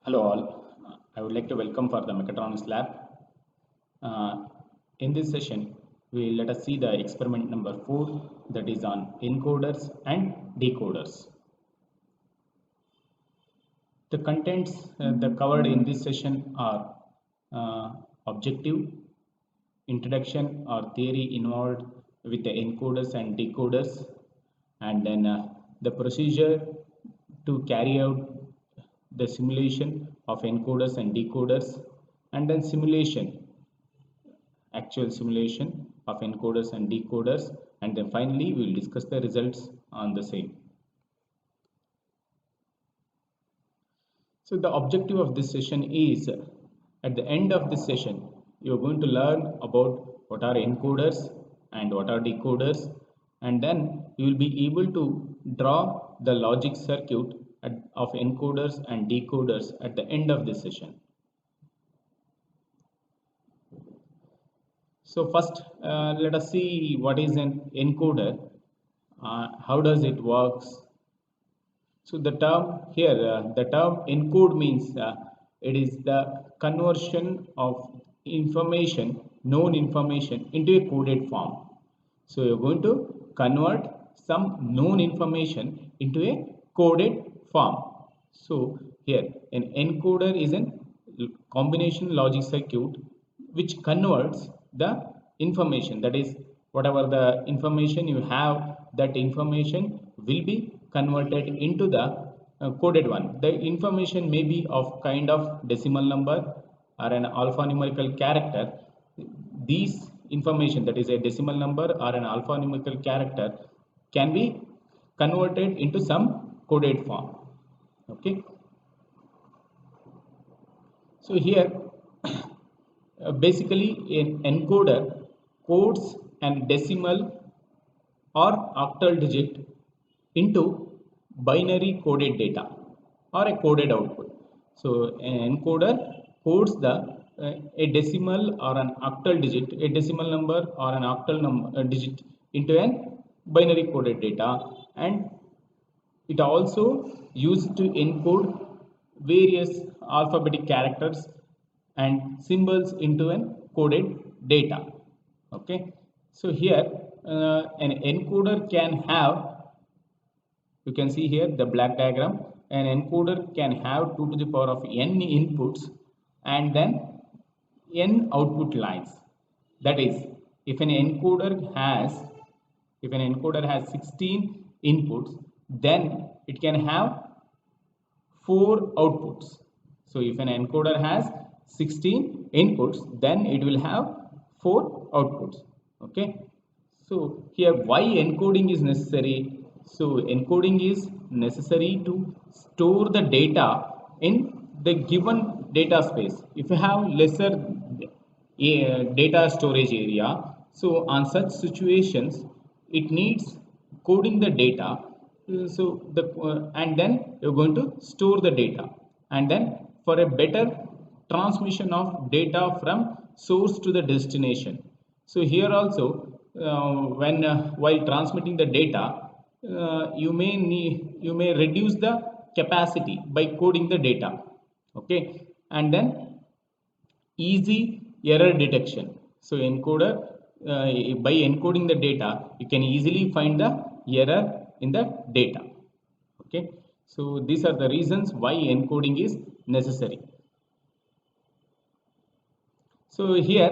Hello all. I would like to welcome for the Mechatronics lab. Uh, in this session, let us see the experiment number 4, that is on encoders and decoders. The contents that covered in this session are objective, introduction or theory involved with the encoders and decoders, and then the procedure to carry out the simulation of encoders and decoders, and then actual simulation of encoders and decoders, and then finally we will discuss the results on the same. So the objective of this session is, at the end of this session, you are going to learn about what are encoders and what are decoders, and then you will be able to draw the logic circuit of encoders and decoders at the end of this session. So first, let us see what is an encoder, how does it works. So the term here, the term encode means it is the conversion of information, known information, into a coded form. So you're going to convert some known information into a coded form. So here an encoder is a combination logic circuit which converts the information, that is whatever the information you have, that information will be converted into the coded one. The information may be of kind of decimal number or an alphanumerical character. These information, that is a decimal number or an alphanumerical character, can be converted into some coded form. Okay. So here basically an encoder codes an decimal or octal digit into binary coded data or a coded output. So an encoder codes a decimal or an octal digit, a decimal number or an octal digit into an binary coded data, and it also used to encode various alphabetic characters and symbols into an coded data. Okay, so here an encoder can have, you can see here the black diagram, an encoder can have 2 to the power of n inputs and then n output lines. That is, if an encoder has 16 inputs, then it can have 4 outputs. So if an encoder has 16 inputs, then it will have 4 outputs. Okay, so here why encoding is necessary? So encoding is necessary to store the data in the given data space. If you have lesser data storage area, so on such situations it needs coding the data. So and then you're going to store the data, and then for a better transmission of data from source to the destination. So here also while transmitting the data, you may reduce the capacity by coding the data. Okay, and then easy error detection. So encoder, by encoding the data, you can easily find the error in the data. Okay, so these are the reasons why encoding is necessary. So here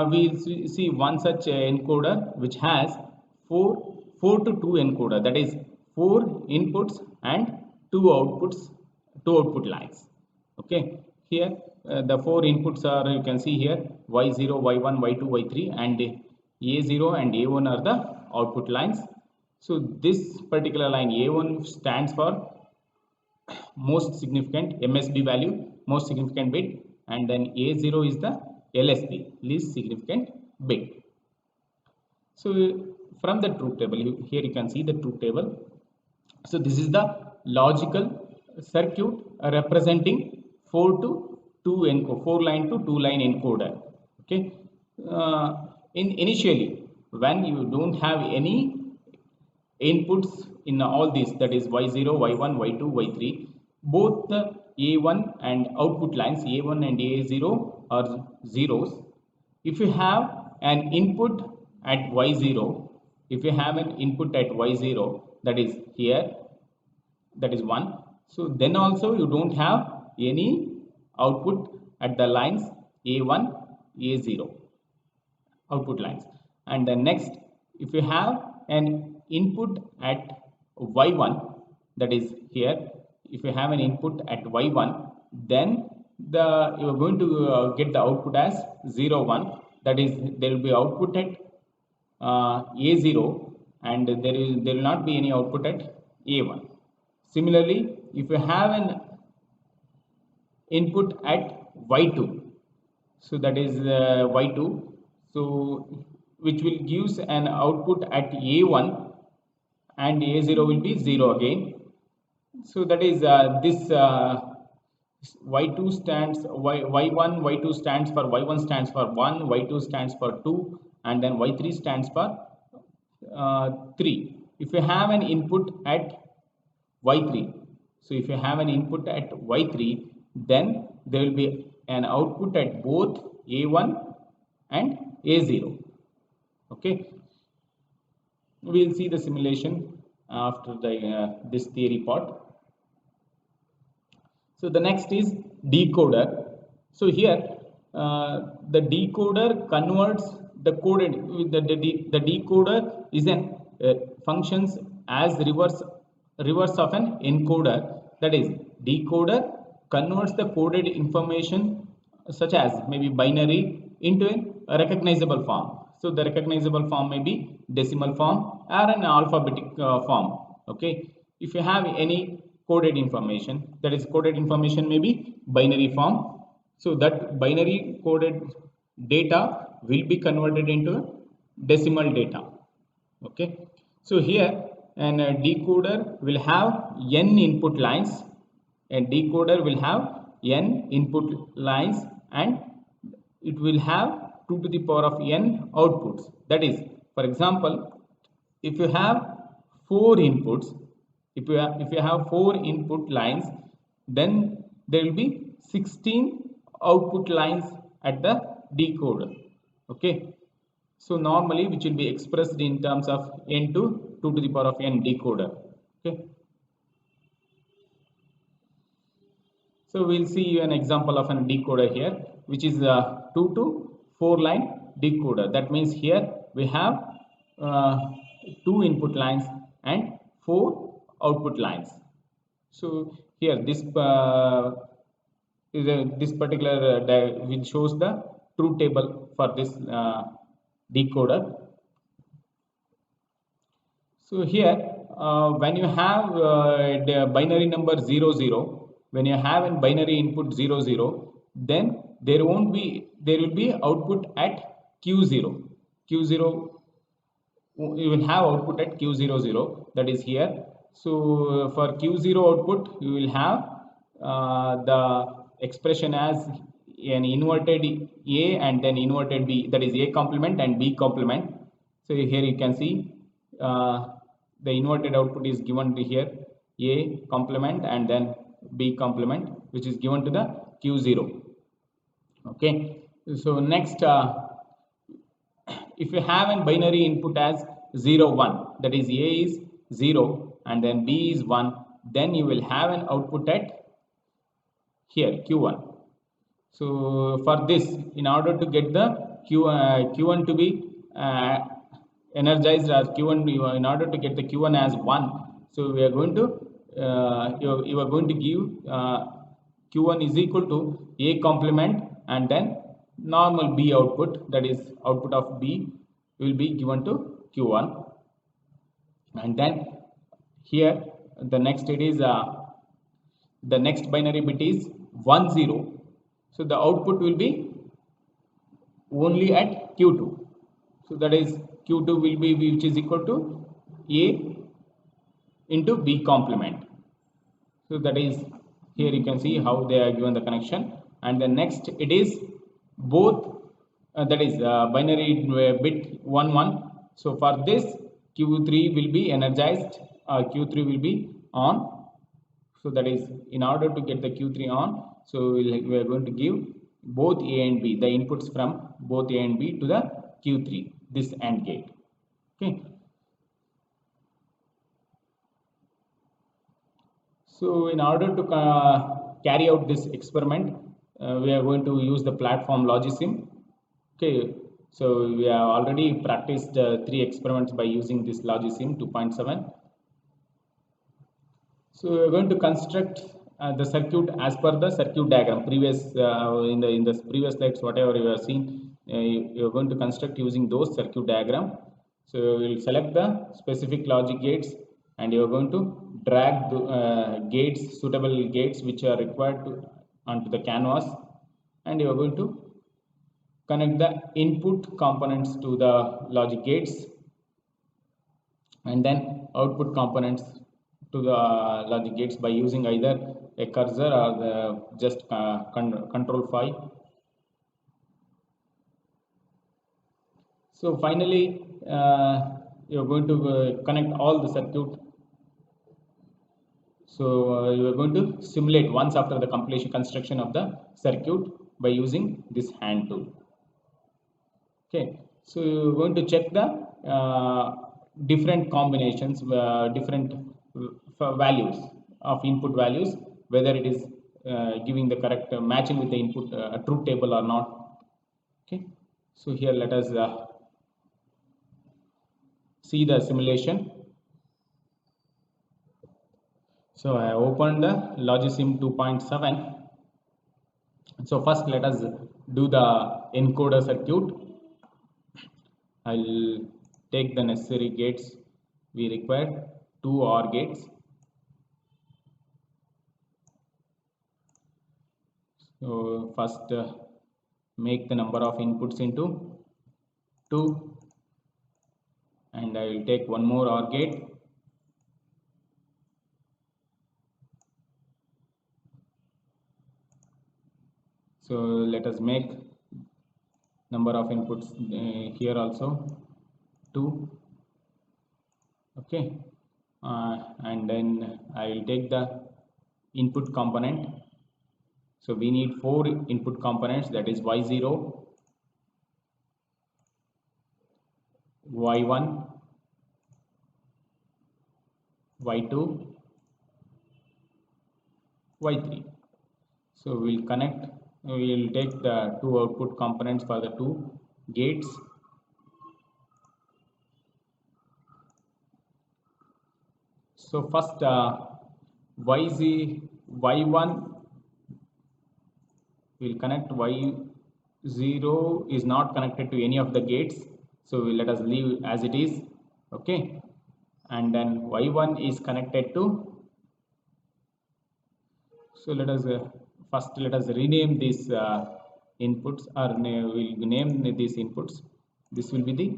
we see one such encoder which has 4 to 2 encoder, that is 4 inputs and 2 output lines. Okay, here the 4 inputs are, you can see here, y0, y1, y2, y3, and a0 and a1 are the output lines. So this particular line a1 stands for most significant MSB value, most significant bit, and then a0 is the LSB, least significant bit. So from the truth table, here you can see the truth table. So this is the logical circuit representing 4 line to 2 line encoder. Okay, initially when you don't have any inputs in all these, that is y0, y1, y2, y3, both the A1 and output lines A1 and A0 are zeros. If you have an input at Y0, if you have an input at Y0, that is here, that is 1. So then also you don't have any output at the lines A1, A0 output lines. And the next, if you have an input at Y1, that is here, if you have an input at Y1, then you are going to get the output as 0, 1. That is, there will be output at A0, and there will not be any output at A1. Similarly, if you have an input at Y2, so that is Y2, so which will gives an output at A1, and A0 will be 0 again. So that is this Y2 stands Y1, Y2 stands for Y1 stands for 1, Y2 stands for 2, and then Y3 stands for 3. If you have an input at Y3, so if you have an input at Y3, then there will be an output at both A1 and A0. Okay, we will see the simulation after this theory part. So the next is decoder. So here the decoder converts the coded, the decoder is an functions as reverse of an encoder. That is, decoder converts the coded information such as maybe binary into a recognizable form. So the recognizable form may be decimal form or an alphabetic form. Okay, if you have any coded information, that is coded information may be binary form, so that binary coded data will be converted into decimal data. Okay, so here an decoder will have n input lines, and decoder will have n input lines, and it will have 2 to the power of n outputs. That is, for example, if you have 4 inputs, if you have 4 input lines, then there will be 16 output lines at the decoder. Okay, so normally which will be expressed in terms of n to 2 to the power of n decoder. Okay, so we'll see an example of a decoder here, which is a 2 to 4 line decoder. That means here we have 2 input lines and 4 output lines. So here this this particular which shows the truth table for this decoder. So here when you have the binary number 0, 0, when you have a binary input 0, 0, then there will be output at Q0. Q0, you will have output at Q00, that is here. So for Q0 output, you will have the expression as an inverted A and then inverted B, that is A complement and B complement. So here you can see the inverted output is given to here A complement and then B complement, which is given to the Q0. Okay, so next if you have a binary input as 0, 1, that is A is 0 and then B is 1, then you will have an output at here Q1. So for this, in order to get the Q1 to be energized as Q1, in order to get the Q1 as 1, so we are going to you are going to give Q1 is equal to A complement and then normal B output, that is output of B will be given to Q1. And then here the next it is the next binary bit is 1, 0. So the output will be only at Q2. So that is Q2 will be which is equal to A into B complement. So that is, here you can see how they are given the connection. And the next it is both that is binary bit 1, 1. So for this Q3 will be energized, Q3 will be on. So that is, in order to get the Q3 on, so we are going to give both A and B, the inputs from both A and B to the Q3, this AND gate. Okay. So in order to carry out this experiment, we are going to use the platform Logisim. Okay, so we have already practiced 3 experiments by using this Logisim 2.7. So we are going to construct the circuit as per the circuit diagram. Previous in the previous slides, whatever you have seen, you are going to construct using those circuit diagram. So we will select the specific logic gates, and you are going to drag the gates, suitable gates which are required to onto the canvas, and you are going to connect the input components to the logic gates, and then output components to the logic gates by using either a cursor or the just control 5. So finally, you are going to connect all the circuit. So you are going to simulate once after the completion construction of the circuit by using this hand tool. Okay, so you are going to check the different combinations, different values of input values, whether it is giving the correct matching with the input truth table or not. Okay, so here let us see the simulation. So I opened the Logisim 2.7. So first let us do the encoder circuit. I'll take the necessary gates we require, 2 OR gates. So first make the number of inputs into 2, and I will take one more OR gate. So let us make number of inputs here also 2. Okay, and then I will take the input component. So we need 4 input components, that is Y0, Y1, Y2, Y3. So we'll connect, we'll take the 2 output components for the 2 gates. So first Y1 will connect. Y0 is not connected to any of the gates, so let us leave as it is. Okay, and then Y1 is connected to, so let us first let us rename these inputs, or we'll name these inputs. This will be the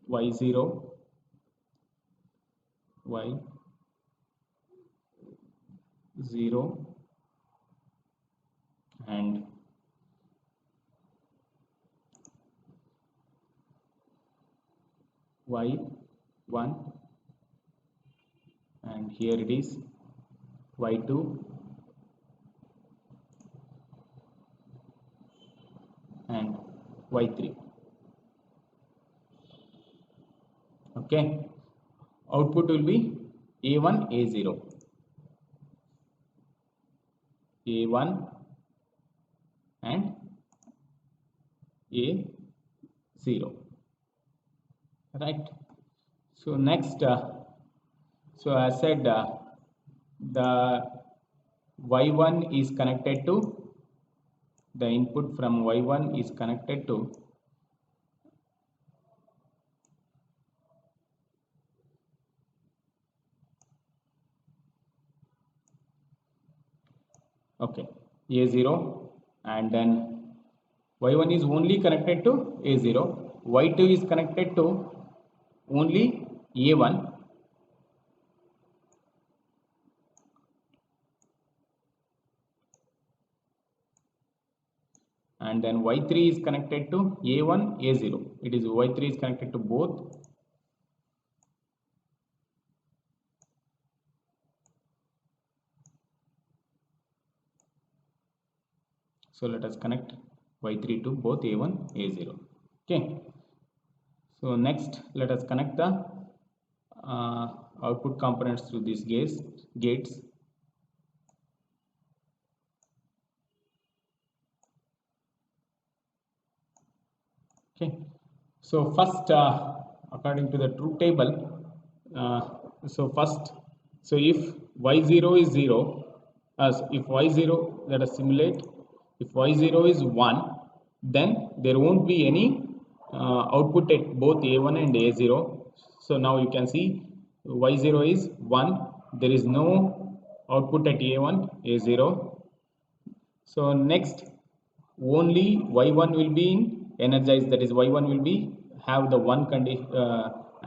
Y0, Y0, and Y1, and here it is Y2 and Y3. Okay, output will be A1, A0, A1 and A0, right? So next, so as said, the Y1 is connected to, the input from Y1 is connected to okay, A0, and then Y1 is only connected to A0, Y2 is connected to only A1, and then Y3 is connected to A1, A0. It is Y3 is connected to both. So let us connect Y3 to both A1, A0. Okay. So next, let us connect the output components to these gates. Okay. So first, according to the truth table, so if y0 is 0, if y0, let us simulate, if y0 is 1, then there won't be any output at both a1 and a0. So now you can see y0 is 1, there is no output at a1, a0. So next, only y1 will be in energized, that is y1 will be have the one condition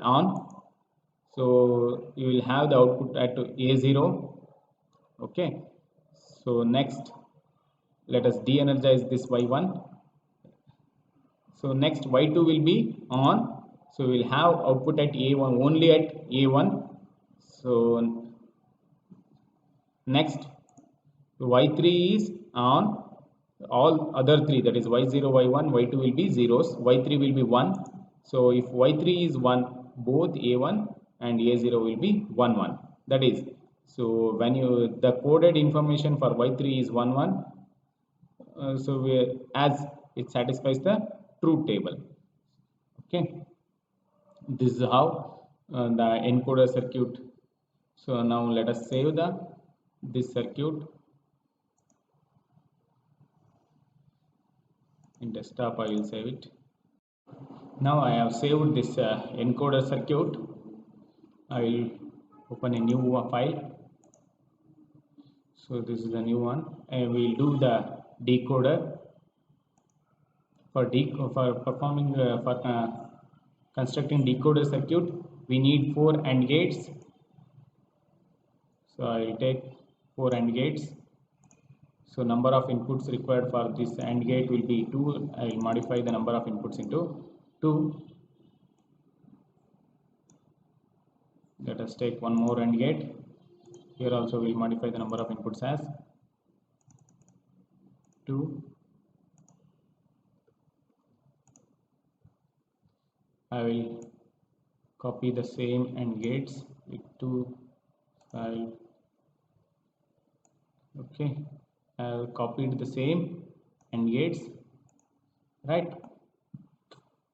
on. So you will have the output at a0. Okay. So next, let us de-energize this y1. So next y2 will be on. So we will have output at a1, only at a1. So next y3 is on, all other three, that is y0, y1, y2 will be zeros, y3 will be 1. So if y3 is 1, both a1 and a0 will be 1 1. That is, so when you the coded information for y3 is 1 1, so as it satisfies the truth table. Okay, this is how the encoder circuit. So now let us save this circuit. In desktop I will save it. Now I have saved this encoder circuit. I will open a new file. So this is the new one, and we will do the decoder. For performing for constructing decoder circuit, we need 4 AND gates. So I will take 4 AND gates. So number of inputs required for this AND gate will be 2. I will modify the number of inputs into 2. Let us take one more AND gate. Here also we will modify the number of inputs as 2. I will copy the same AND gates with 2, 5. Okay, I have copied the same AND gates, right?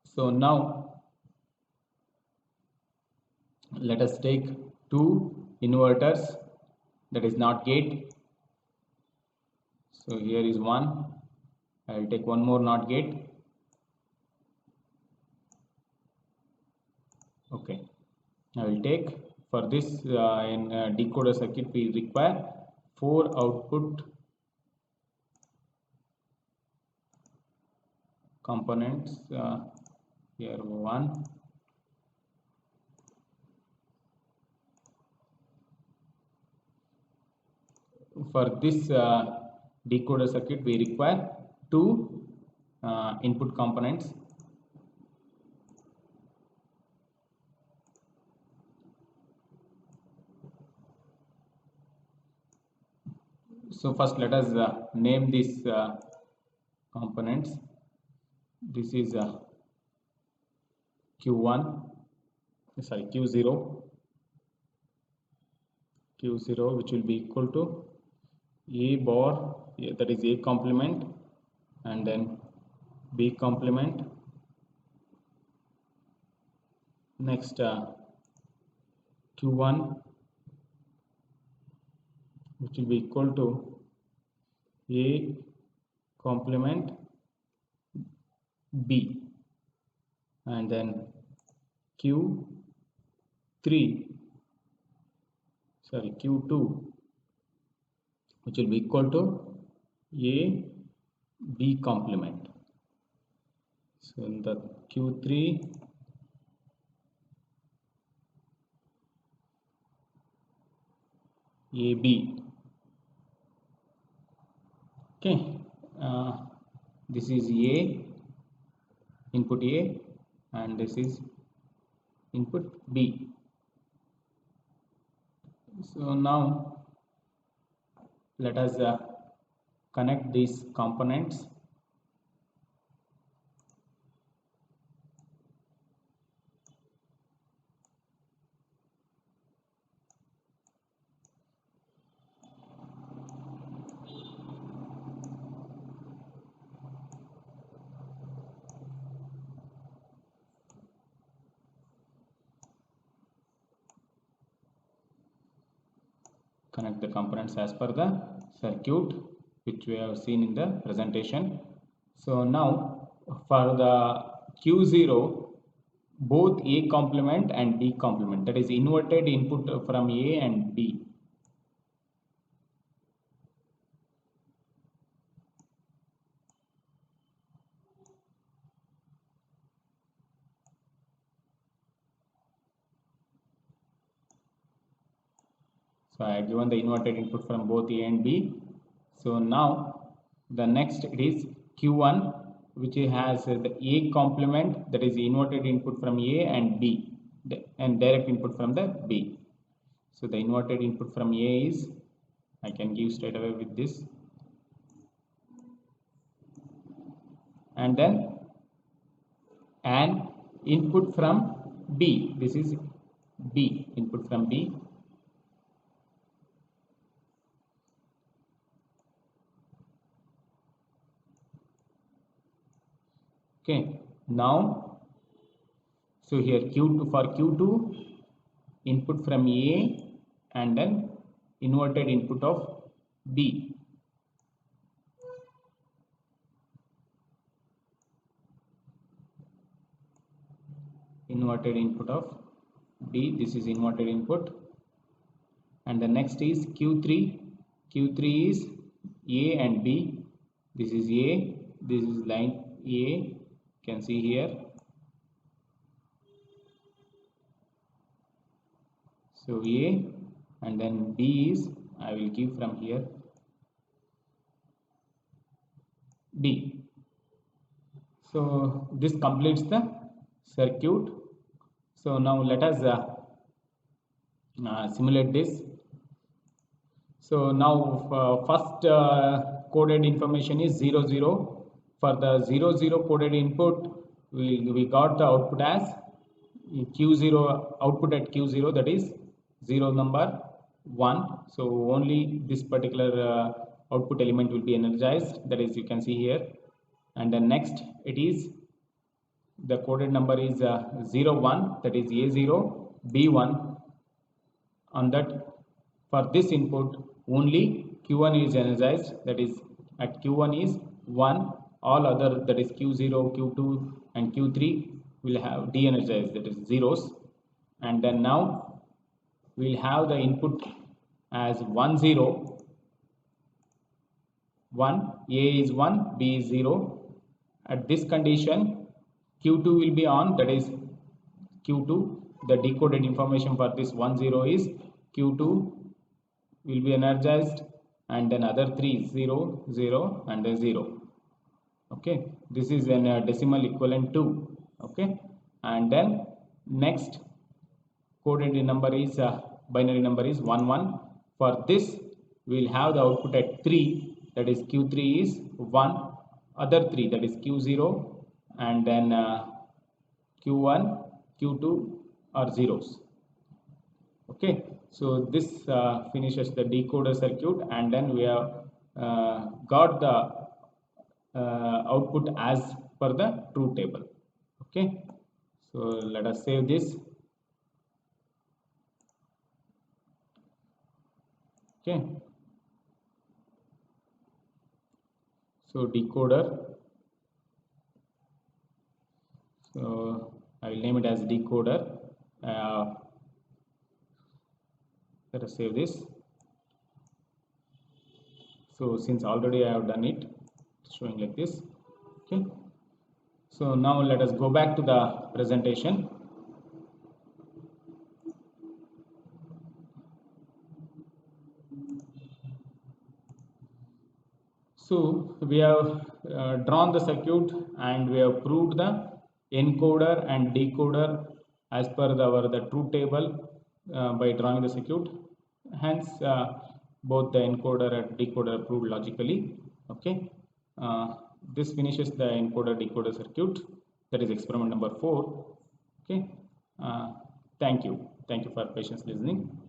So now let us take 2 inverters, that is NOT gate. So here is one. I will take one more NOT gate. Okay, I will take, for this in decoder circuit we require 4 output components. Here 1, for this decoder circuit we require 2 input components. So first let us name these components. This is Q1, sorry, Q0, which will be equal to A bar, that is A complement, and then B complement. Next Q1, which will be equal to A complement B, and then Q2, which will be equal to A B complement. So in the Q3, AB. Okay, this is A, input A, and this is input B. So now let us connect these components. Connect the components as per the circuit which we have seen in the presentation. So now for the Q0, both A complement and B complement, that is inverted input from A and B. So I have given the inverted input from both A and B. So now the next it is Q1, which has the A complement, that is inverted input from A and B, and direct input from the B. So the inverted input from A is, I can give straight away with this, and then an input from B. This is B, input from B. Okay, now so here Q2, for Q2, input from A and then inverted input of B. Inverted input of B, this is inverted input. And the next is Q3. Q3 is A and B. This is A, this is line A, you can see here. So A, and then B is, I will give from here, B. So this completes the circuit. So now let us simulate this. So now first coded information is 0 0. For the 0 0 coded input, we got the output as Q0, output at Q0, that is 0 number 1. So only this particular output element will be energized, that is you can see here. And then next it is, the coded number is 0 1, that is A0 B1. On that, for this input only Q1 is energized, that is at Q1 is 1, all other, that is Q0, Q2 and Q3 will have de-energized, that is zeros. And then now we'll have the input as 1 0, 1, A is 1, B is 0. At this condition Q2 will be on, that is Q2, the decoded information for this 1 0 is Q2 will be energized, and then other 3 0 0 and then 0. Okay, this is an decimal equivalent to, okay. And then next coded number is binary number is 1 1. For this we will have the output at 3, that is Q3 is 1, other 3, that is Q0 and then Q1, Q2 are zeros. Okay, so this finishes the decoder circuit, and then we have got the output as per the truth table. Okay, so let us save this. Okay, so decoder, so I will name it as decoder. Let us save this. So since already I have done it, it's showing like this. Okay, so now let us go back to the presentation. So we have drawn the circuit and we have proved the encoder and decoder as per the truth table by drawing the circuit. Hence both the encoder and decoder are proved logically. Okay, this finishes the encoder decoder circuit. That is experiment number 4. Okay, thank you for patience listening.